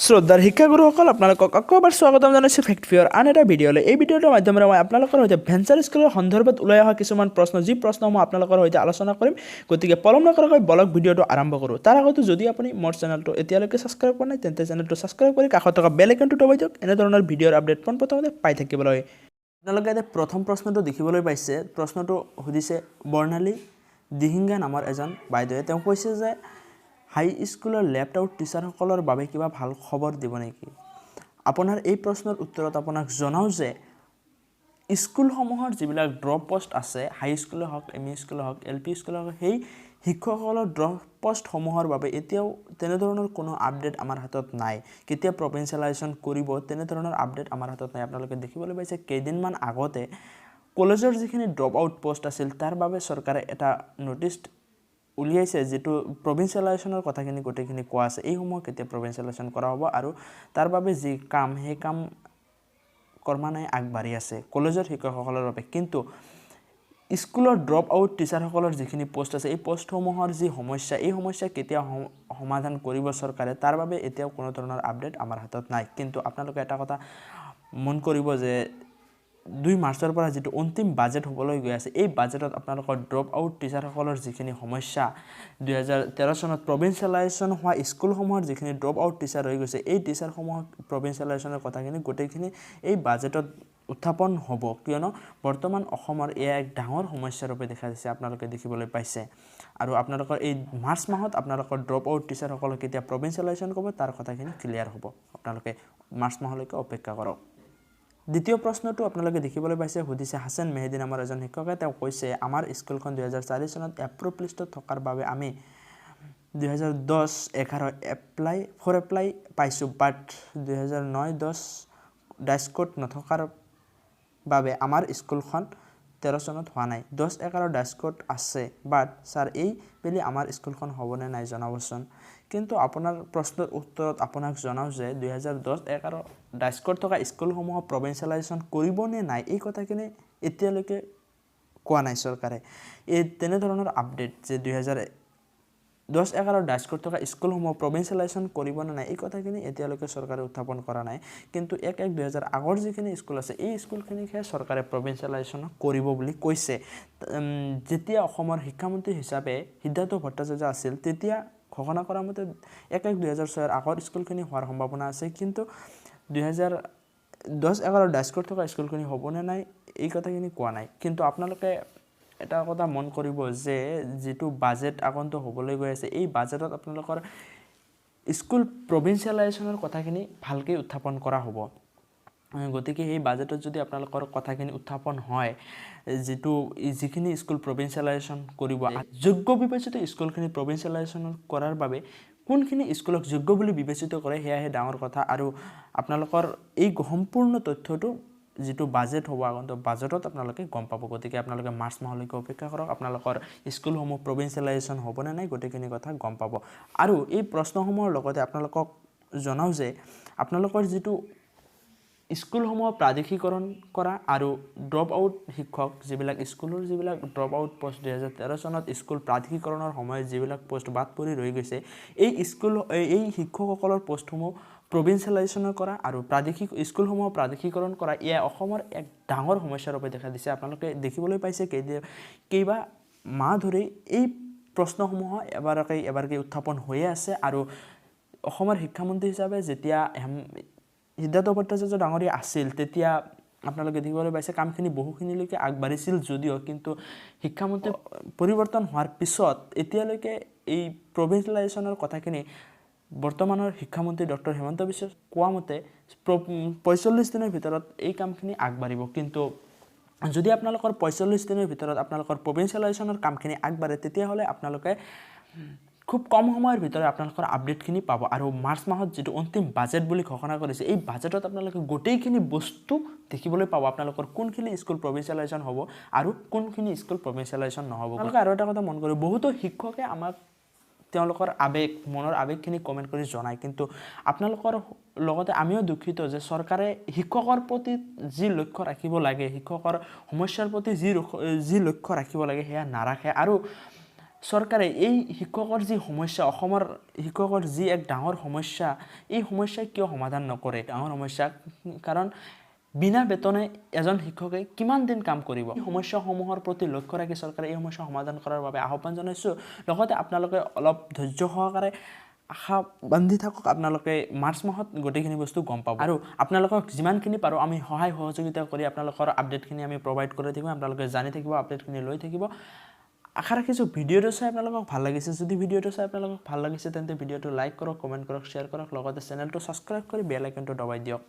শ্ৰদ্ধাৰ শিক্ষাগুৰুসকল আপোনালোকক আকৌ এবাৰ স্বাগতম জনাইছোঁ ফেক্টভিউৰ আন এটা ভিডিঅ'লৈ। এই ভিডিঅ'টোৰ মাধ্যমেৰে মই আপোনালোকৰ সৈতে ভেঞ্চাৰ স্কুলৰ সন্দৰ্ভত ওলাই অহা কিছুমান প্ৰশ্ন, যি প্ৰশ্নসমূহ আপোনালোকৰ সৈতে আলোচনা কৰিম। গতিকে পলম নকৰাকৈ বলক ভিডিঅ'টো আৰম্ভ কৰোঁ। তাৰ আগতে যদি আপুনি মোৰ চেনেলটো এতিয়ালৈকে ছাবস্ক্ৰাইব কৰা নাই, তেন্তে চেনেলটো ছাবস্ক্ৰাইব কৰি কাষত থকা বেল আইকনটো দবাই দিয়ক এনেধৰণৰ ভিডিঅ'ৰ আপডেট পোনপ্ৰথমতে পাই থাকিবলৈ। আপোনালোকে এতিয়া প্ৰথম প্ৰশ্নটো দেখিবলৈ পাইছে। প্ৰশ্নটো সুধিছে বৰ্ণালী দিহিঙ্গা নামৰ এজন বাইদেৱে। তেওঁ কৈছে যে হাই স্কুলৰ লেফ্ট আউট টিচাৰসকলৰ বাবে কিবা ভাল খবৰ দিব নেকি? আপোনাৰ এই প্ৰশ্নৰ উত্তৰত আপোনাক জনাওঁ যে স্কুলসমূহৰ যিবিলাক ড্ৰপ পোষ্ট আছে, হাই স্কুলে হওক, এম ই স্কুলে হওক, এল পি স্কুলে হওক, সেই শিক্ষকসকলৰ ড্ৰপ পোষ্টসমূহৰ বাবে এতিয়াও তেনেধৰণৰ কোনো আপডেট আমাৰ হাতত নাই। কেতিয়া প্ৰভিঞ্চিয়েলাইজেশ্যন কৰিব তেনেধৰণৰ আপডেট আমাৰ হাতত নাই। আপোনালোকে দেখিবলৈ পাইছে কেইদিনমান আগতে কলেজৰ যিখিনি ড্ৰপ আউট পোষ্ট আছিল তাৰ বাবে চৰকাৰে এটা নটিচ উলিয়াইছে, যিটো প্ৰভিঞ্চিয়েলাইজেশ্যনৰ কথাখিনি গোটেইখিনি কোৱা আছে। এইসমূহ কেতিয়া প্ৰভিঞ্চিয়েলাইজেশ্যন কৰা হ'ব আৰু তাৰ বাবে যি কাম, সেই কাম ক্ৰমান্বয়ে আগবাঢ়ি আছে কলেজৰ শিক্ষকসকলৰ বাবে। কিন্তু স্কুলৰ ড্ৰপ আউট টিচাৰসকলৰ যিখিনি পোষ্ট আছে, এই পোষ্টসমূহৰ যি সমস্যা, এই সমস্যা কেতিয়া সমাধান কৰিব চৰকাৰে, তাৰ বাবে এতিয়াও কোনো ধৰণৰ আপডেট আমাৰ হাতত নাই। কিন্তু আপোনালোকে এটা কথা মন কৰিব যে 2 মাৰ্চৰ পৰা যিটো অন্তিম বাজেট হ'বলৈ গৈ আছে, এই বাজেটত আপোনালোকৰ ড্ৰপ আউট টিচাৰসকলৰ যিখিনি সমস্যা, 2013 চনত প্ৰভিঞ্চিয়েলাইজেশ্যন হোৱা স্কুলসমূহৰ যিখিনি ড্ৰপ আউট টিচাৰ হৈ গৈছে, এই টিচাৰসমূহৰ প্ৰভিঞ্চিয়েলাইজেশ্যনৰ কথাখিনি গোটেইখিনি এই বাজেটত উত্থাপন হ'ব। কিয়নো বৰ্তমান অসমৰ এয়া এক ডাঙৰ সমস্যাৰ ৰূপে দেখা দিছে, আপোনালোকে দেখিবলৈ পাইছে। আৰু আপোনালোকৰ এই মাৰ্চ মাহত আপোনালোকৰ ড্ৰপ আউট টিচাৰসকলক কেতিয়া প্ৰভিঞ্চিয়েলাইজেশ্যন কৰিব তাৰ কথাখিনি ক্লিয়াৰ হ'ব। আপোনালোকে মাৰ্চ মাহলৈকে অপেক্ষা কৰক। দ্বিতীয় প্ৰশ্নটো আপোনালোকে দেখিবলৈ পাইছে, সুধিছে হাছান মেহেদী নামৰ এজন শিক্ষকে। তেওঁ কৈছে আমাৰ স্কুলখন 2004 চনত এপ্ৰুভ লিষ্টত থকাৰ বাবে আমি 2010-11 এপ্লাই পাইছোঁ, বাট 2009-10 ডাইচ কোড নথকাৰ বাবে আমাৰ স্কুলখন 13 চনত হোৱা নাই। 10-11 ডাইচ কোড আছে, বাট ছাৰ এই বেলি আমাৰ স্কুলখন হ'বনে নাই জনাবচোন। কিন্তু আপোনাৰ প্ৰশ্নৰ উত্তৰত আপোনাক জনাওঁ যে 2010-11 ডাইচ কোড থকা স্কুলসমূহক প্ৰভিঞ্চিয়েলাইজেশ্যন কৰিব নে নাই, এই কথাখিনি এতিয়ালৈকে কোৱা নাই চৰকাৰে। এই তেনেধৰণৰ আপডেট যে 2010-11 ডাইচ কোড থকা স্কুলসমূহ প্ৰভিঞ্চিয়েলাইজেশ্যন কৰিব নে নাই, এই কথাখিনি এতিয়ালৈকে চৰকাৰে উত্থাপন কৰা নাই। কিন্তু 1-1-2000 আগৰ যিখিনি স্কুল আছে, এই স্কুলখিনিকহে চৰকাৰে প্ৰভিঞ্চিয়েলাইজেশ্যন কৰিব বুলি কৈছে। যেতিয়া অসমৰ শিক্ষামন্ত্ৰী হিচাপে সিদ্ধাৰ্থ ভট্টাচাৰ্য আছিল, তেতিয়া ঘোষণা কৰা মতে 1-1-2006 আগৰ স্কুলখিনি হোৱাৰ সম্ভাৱনা আছে। কিন্তু 2010-11 ডাইচ কোড থকা স্কুলখিনি হ'বনে নাই, এই কথাখিনি কোৱা নাই। কিন্তু আপোনালোকে এটা কথা মন কৰিব যে যিটো বাজেট আগন্তুক হ'বলৈ গৈ আছে, এই বাজেটত আপোনালোকৰ স্কুল প্ৰভিঞ্চিয়েলাইজেশ্যনৰ কথাখিনি ভালকৈ উত্থাপন কৰা হ'ব। গতিকে সেই বাজেটত যদি আপোনালোকৰ কথাখিনি উত্থাপন হয়, যিখিনি স্কুল প্ৰভিঞ্চিয়েলাইজেশ্যন কৰিব, যোগ্য বিবেচিত স্কুলখিনি প্ৰভিঞ্চিয়েলাইজেশ্যন কৰাৰ বাবে কোনখিনি স্কুলক যোগ্য বুলি বিবেচিত কৰে, সেয়াহে ডাঙৰ কথা। আৰু আপোনালোকৰ এই সম্পূৰ্ণ তথ্যটো যিটো বাজেট হ'ব আগন্তুক বাজেটত আপোনালোকে গম পাব। গতিকে আপোনালোকে মাৰ্চ মাহলৈকে অপেক্ষা কৰক, আপোনালোকৰ স্কুলসমূহ প্ৰভিঞ্চিয়েলাইজেশ্যন হ'বনে নাই গোটেইখিনি কথা গম পাব। আৰু এই প্ৰশ্নসমূহৰ লগতে আপোনালোকক জনাওঁ যে আপোনালোকৰ যিটো স্কুলসমূহ প্ৰাদেশিকৰণ কৰা আৰু ড্ৰপ আউট শিক্ষক, যিবিলাক স্কুলৰ যিবিলাক ড্ৰপ আউট পোষ্ট 2013 চনত স্কুল প্ৰাধিকৰণৰ সময়ত যিবিলাক পোষ্ট বাদ পৰি ৰৈ গৈছে, এই শিক্ষকসকলৰ পোষ্টসমূহ প্ৰভিঞ্চিয়েলাইজেশ্যন কৰা আৰু স্কুলসমূহ প্ৰাদেশিকৰণ কৰা, এয়া অসমৰ এক ডাঙৰ সমস্যাৰ ৰূপে দেখা দিছে। আপোনালোকে দেখিবলৈ পাইছে কেইবা মাহ ধৰি এই প্ৰশ্নসমূহ এবাৰকৈ উত্থাপন হৈয়ে আছে। আৰু অসমৰ শিক্ষামন্ত্ৰী হিচাপে যেতিয়া সিদ্ধাৰ্থ ভট্টাচাৰ্য ডাঙৰীয়া আছিল, তেতিয়া আপোনালোকে দেখিবলৈ পাইছে কামখিনি বহুখিনিলৈকে আগবাঢ়িছিল যদিও, কিন্তু শিক্ষামন্ত্ৰী পৰিৱৰ্তন হোৱাৰ পিছত এতিয়ালৈকে এই প্ৰভিঞ্চিয়েলাইজেশ্যনৰ কথাখিনি বৰ্তমানৰ শিক্ষামন্ত্ৰী ডক্টৰ হিমন্ত বিশ্ব কোৱা মতে 45 দিনৰ ভিতৰত এই কামখিনি আগবাঢ়িব। কিন্তু যদি আপোনালোকৰ 45 দিনৰ ভিতৰত আপোনালোকৰ প্ৰভিঞ্চিয়েলাইজেশ্যনৰ কামখিনি আগবাঢ়ে, তেতিয়াহ'লে আপোনালোকে খুব কম সময়ৰ ভিতৰত আপোনালোকৰ আপডেটখিনি পাব। আৰু মাৰ্চ মাহত যিটো অন্তিম বাজেট বুলি ঘোষণা কৰিছে, এই বাজেটত আপোনালোকে গোটেইখিনি বস্তু দেখিবলৈ পাব, আপোনালোকৰ কোনখিনি স্কুল প্ৰভিঞ্চিয়েলাইজেশ্যন হ'ব আৰু কোনখিনি স্কুল প্ৰভিঞ্চিয়েলাইজেশ্যন নহ'ব। আপোনালোকে আৰু এটা কথা মন কৰিব, বহুতো শিক্ষকে আমাক তেওঁলোকৰ মনৰ আৱেগখিনি কমেণ্ট কৰি জনায়। কিন্তু আপোনালোকৰ লগতে আমিও দুখিত যে চৰকাৰে শিক্ষকৰ প্ৰতি যি লক্ষ্য ৰাখিব লাগে, শিক্ষকৰ সমস্যাৰ প্ৰতি যি লক্ষ্য ৰাখিব লাগে, সেয়া নাৰাখে। আৰু চৰকাৰে এই শিক্ষকৰ যি সমস্যা অসমৰ শিক্ষকৰ যি এক ডাঙৰ সমস্যা এই সমস্যা কিয় সমাধান নকৰে ডাঙৰ সমস্যা কাৰণ বিনা বেতনে এজন শিক্ষকে কিমান দিন কাম কৰিব এই সমস্যাসমূহৰ প্ৰতি লক্ষ্য ৰাখি চৰকাৰে এই সমস্যা সমাধান কৰাৰ বাবে আহ্বান জনাইছো লগতে আপোনালোকে অলপ ধৈৰ্য সহকাৰে আশা বান্ধি থাকক আপোনালোকে মাৰ্চ মাহত গোটেইখিনি বস্তু গম পাব আৰু আপোনালোকক যিমানখিনি পাৰো আমি সহায় সহযোগিতা কৰি আপোনালোকৰ আপডেটখিনি আমি প্ৰভাইড কৰি থাকিম আপোনালোকে জানি থাকিব আপডেটখিনি লৈ থাকিব আশা ৰাখিছোঁ ভিডিঅ'টো চাই আপোনালোকক ভাল লাগিছে যদি ভিডিঅ'টো চাই আপোনালোকক ভাল লাগিছে তেন্তে ভিডিঅ'টো লাইক কৰক কমেণ্ট কৰক শ্বেয়াৰ কৰক লগতে চেনেলটো ছাবস্ক্ৰাইব কৰি বেল আইকনটো দবাই দিয়ক